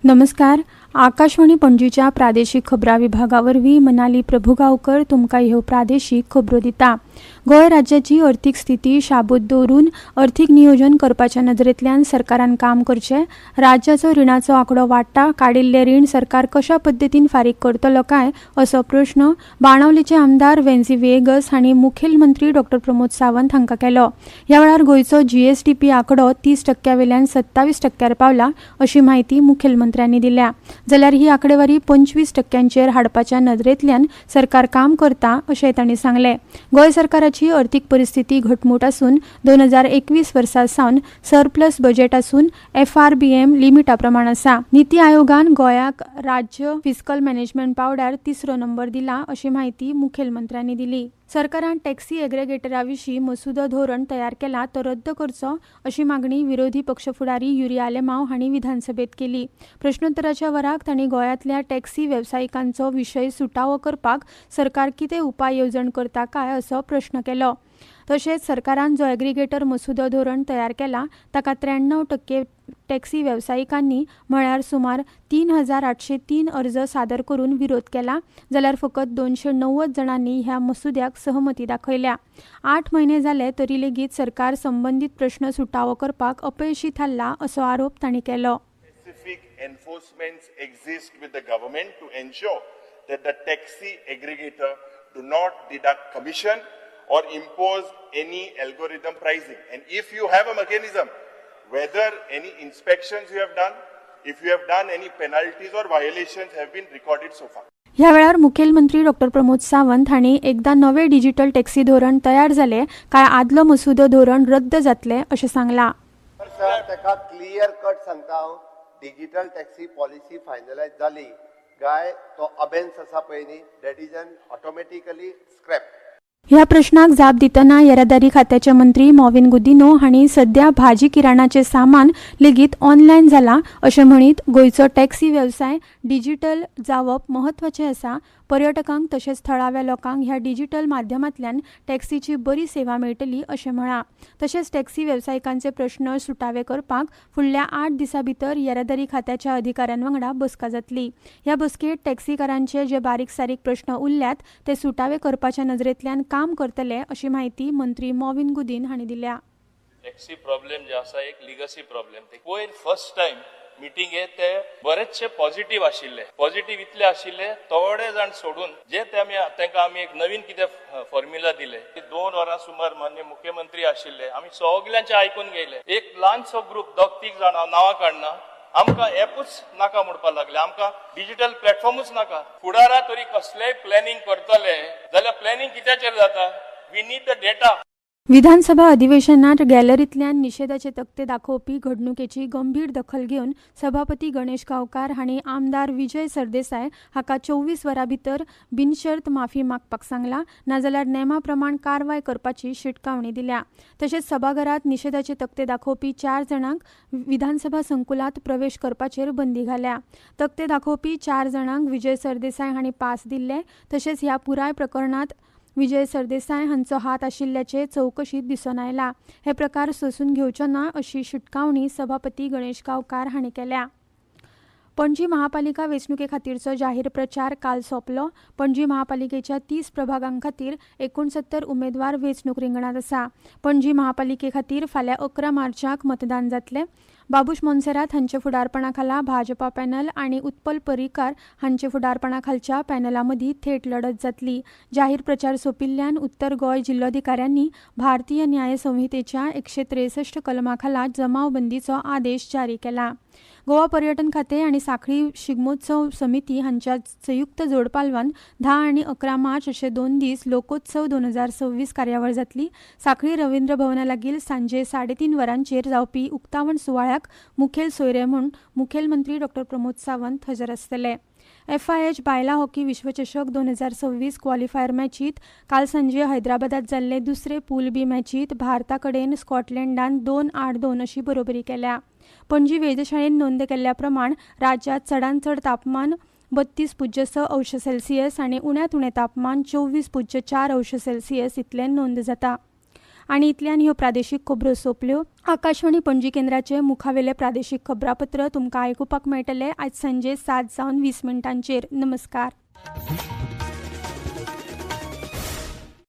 नमस्कार. आकाशवाणी पणजीच्या प्रादेशीक खबरां विभागावरवीं मनाली प्रभुगांवकर तुमकां ह्यो प्रादेशीक खबरो दिता. गोंय राज्याची अर्थीक स्थिती शाबूत दवरून अर्थीक नियोजन करपाच्या नदरेंतल्यान सरकारान काम करचें. राज्याचो रिणाचो आंकडो वाडटा. काडिल्लें रीण सरकार कशा पद्दतीन फारीक करतलो काय असो प्रस्न बाणावलेचे आमदार वेंझी विएगस हांणी मुखेलमंत्री डॉ प्रमोद सावंत हांकां केलो. ह्या वेळार गोंयचो जीएसडीपी आंकडो 30% वेल्यान 27% पावला अशी माहिती मुखेलमंत्र्यांनी दिल्या. जाल्यार ही आंकडेवारी 25%चेर हाडपाच्या नदरेंतल्यान सरकार काम करता अशें तांणी सांगलें. गोंय सरकाराची अर्थीक परिस्थिती घटमूट आसून 2021 वर्सा सावन सरप्लस बजेट आसून FRBM लिमिटा प्रमाण आसा. नीती आयोगान गोंयाक राज्य फिस्कल मॅनेजमेंट पावड्यार 3रो नंबर दिला अशी माहिती मुखेलमंत्र्यांनी दिली. सरकारान टॅक्सी एग्रिगेटरा विशीं मसुदो धोरण तयार केला तो रद्द करचो अशी मागणी विरोधी पक्ष फुडारी युरी आलेमांव हांणी विधानसभेत केली. प्रश्नोत्तराच्या वराक तांणी गोंयांतल्या टॅक्सी वेवसायिकांचो विशय सुटावो करपाक सरकार कितें उपाय येवजण करता काय असो प्रश्न केलो. तशेंच सरकारान जो एग्रिगेटर मसुदो धोरण तयार केला ताका 93% टॅक्सी वेवसायिकांनी म्हळ्यार सुमार 3803 अर्ज सादर करून विरोध केला. जाल्यार फकत 290 जाणांनी ह्या मसुद्याक सहमती दाखयल्या. 8 म्हयने जाले तरी लेगीत सरकार संबंधीत प्रश्न सुटावो करपाक अपयशी थारला असो आरोप तांणी केलो. Enforcements exist with the government to ensure that the taxi aggregator do not deduct commission or impose any algorithm pricing. And if you have a mechanism, whether any inspections you have done, if you have done any penalties or violations have been recorded so far. ह्या वेळार मुखेलमंत्री डॉ प्रमोद सावंत हांणी एकदा नवे digital taxi धोरण तयार जाले काय आदलो मसुदो धोरण रद्द जातले अशें सांगलां. ताका क्लियर कट सांगता हांव, डिजिटल टॅक्सी पॉलिसी फायनलायज जाली काय तो अबेन्स आसा पळय न्ही, that is an automatically scrap. ह्या प्रश्नाक जाप दितना येरादारी खात्याचे मंत्री मॉविन गुदिनो हांणी सध्या भाजी किराणाचे सामान लेगीत ऑनलायन जाला अशें म्हणीत गोंयचो टॅक्सी वेवसाय डिजिटल जावप म्हत्वाचें आसा. पर्यटकांक तशेंच थळाव्या लोकांक ह्या डिजिटल माध्यमांतल्यान टॅक्सीची बरी सेवा मेळटली अशें म्हळां. तशेंच टॅक्सी वेवसायिकांचे प्रश्न सुटावे करपाक फुडल्या 8 दिसां भितर येरादारी खात्याच्या अधिकाऱ्यां वांगडा बसका जातली. ह्या बसकेत टॅक्सीकारांचे जे बारीक सारीक प्रश्न उरल्यात ते सुटावे करपाच्या नदरेंतल्यान काम करतले अशी माहिती मंत्री मॉविन गुदीन हांणी दिल्या. टॅक्सी प्रॉब्लेम जे आसा एक लिगसी प्रॉब्लेम. पयर फर्स्ट टाइम मिटिंगे ते बरेचशे पॉझिटिव्ह आशिल्ले. पॉझिटिव्ह इतले आशिल्ले थोडे जाण सोडून जे तांकां आमी एक नवीन कितें फॉर्म्युला दिले. 2 वरां सुमार मान्य मुख्यमंत्री आशिल्ले. आमी सगळ्यांचे आयकून घेयले. एक ल्हानसो ग्रुप 2-3 जाणां नांवां काडना आमकां एपूच नाका म्हणपाक लागले. आमकां डिजिटल प्लॅटफॉर्मूच नाका. फुडारा तरी कसलेय प्लॅनिंग करतले जाल्यार प्लॅनिंग कित्याचेर जाता? We need the data. विधानसभा अधिवेशनात गॅलरींतल्यान निशेधाचे तक्ते दाखोवपी घडणुकेची गंभीर दखल घेवन सभापती गणेश गांवकार हांणी आमदार विजय सरदेसाय हाका 24 वरां भितर बिनशर्त माफी मागपाक सांगला, नाजाल्यार नेमा प्रमाण कारवाय करपाची शिटकावणी दिल्या. तशेंच सभाघरात निशेधाचे तक्ते दाखोवपी 4 जाणांक विधानसभा संकुलात प्रवेश करपाचेर बंदी घाल्या. तक्ते दाखोवपी 4 जाणांक विजय सरदेसाय हांणी पास दिल्ले. तशेंच ह्या पुराय प्रकरणात विजय सरदेसाय हांचो हात आशिल्ल्याचे चवकशीत दिसून आयला. हे प्रकार सोसून घेवचो ना अशी शिटकावणी सभापती गणेश गांवकार हांणी केल्या. पणजी महापालिका वेंचणुके खातीरचो जाहीर प्रचार काल सोंपलो. पणजी महापालिकेच्या 30 प्रभागां खातीर 69 उमेदवार वेंचणूक रिंगणात आसा. पणजी महापालिके खातीर फाल्यां 11 मार्चाक मतदान जातलें. बाबूश मोन्सेरात हांचे फुडारपणा खाला भाजपा पॅनल आणि उत्पल पर्रीकार हांचे फुडारपणा खालच्या पॅनला मदीं थेट लढत जातली. जाहीर प्रचार सोंपिल्ल्यान उत्तर गोंय जिल्लोधिकाऱ्यांनी भारतीय न्याय संहितेच्या 163 कलमा खाला जमावबंदीचो आदेश जारी केला. गोवा पर्यटन खातें आनी सांखळी शिगमोत्सव समिती हांच्या संयुक्त जोड पालवान 10 आनी 11 मार्च अशे 2 दीस लोकोत्सव 2026 कार्यावळ जातली. सांखळी रवींद्र भवना लागीं सांजे 3:30 वरांचेर जावपी उक्तावण सुवाळ्याक मुखेल सोयरे म्हूण मुखेलमंत्री डॉ प्रमोद सावंत हजर आसतले. FIH बायला हॉकी विश्वचषक 2026 क्वॉलिफायर मॅचीत काल सांजे हैदराबादात जाल्ले दुसरे पूल बी मॅचीत भारता कडेन स्कॉटलंडान 2-8-2 अशी बरोबरी केल्या. पणजी वेधशाळेन नोंद केल्ल्या प्रमाण राज्यात चडांत चड तापमान 32.6 अंश आणि उण्यांत उणें तापमान 24.4 अंश इतलें नोंद जाता. आनी इतल्यान ह्यो प्रादेशीक खबरो सोंपल्यो. आकाशवाणी पणजी केंद्राचे मुखावेले प्रादेशीक खबरापत्र तुमकां आयकुपाक मेळटले आज सांजे 7:20 नमस्कार.